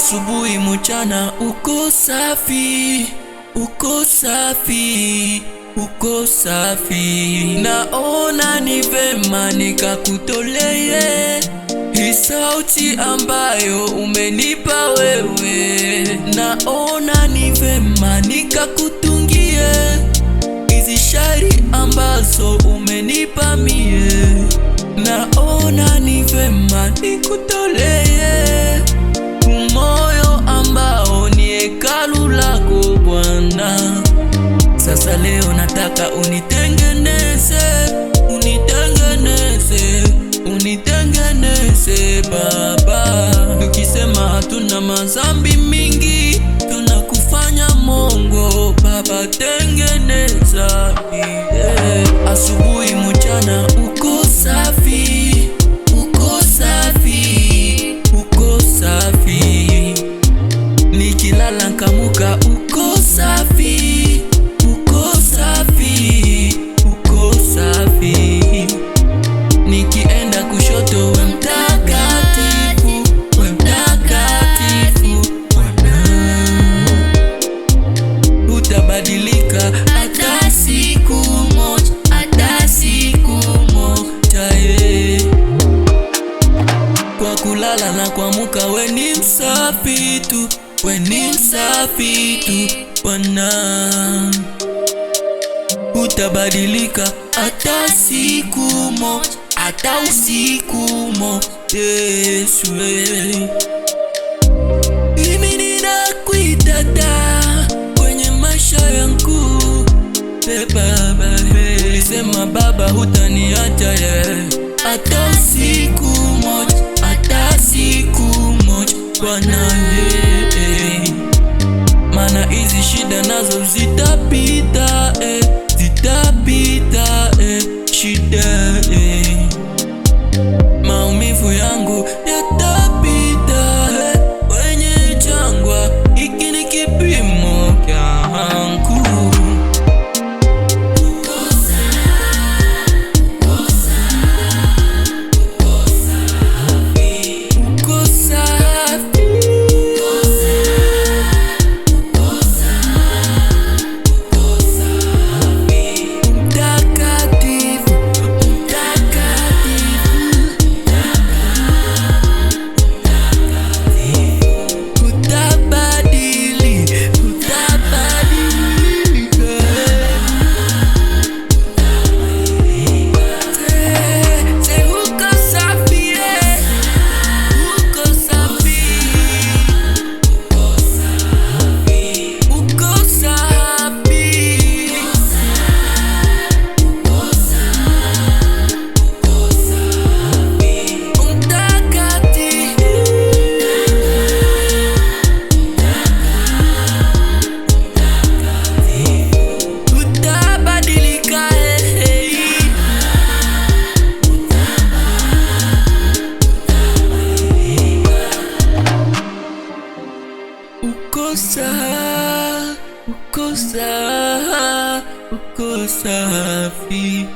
asubuhi mchana, uko safi, uko safi, uko safi. Naona ni vema nikakutoleye hii sauti ambayo umenipa wewe. Naona ni vema nikakutungie hizi shairi ambazo umenipa mie. Naona ni vema nikutoleye moyo ambao ni hekalu lako Bwana. Sasa leo nataka unitengeneze, unitengeneze, unitengeneze Baba. Ukisema hatuna mazambi mingi, tunakufanya Mungu Baba, tengeneza. Asubuhi mchana, uko safi, uko safi, uko safi. Nikilala nkamuka, uko safi, uko safi, uko safi. Nikienda kushoto, we mtakatifu, we mtakatifu Bwana. Utabadilika hata siku moja, hata siku moja. Kwa kulala na kuamka, we ni msafi tu, we ni msafi tu Bwana. Utabadilika hata siku moja, hata usiku moja, Yesu. Mimi ninakuita kwenye maisha yangu, Baba. Ulisema Baba hutaniacha, hata usiku moja, hata siku moja Bwana. Mana hizi shida nazo zitapita, zitapita, shida, maumivu yangu yatapita, kwenye jangwa hiki ni kipimo changu. Uko safi.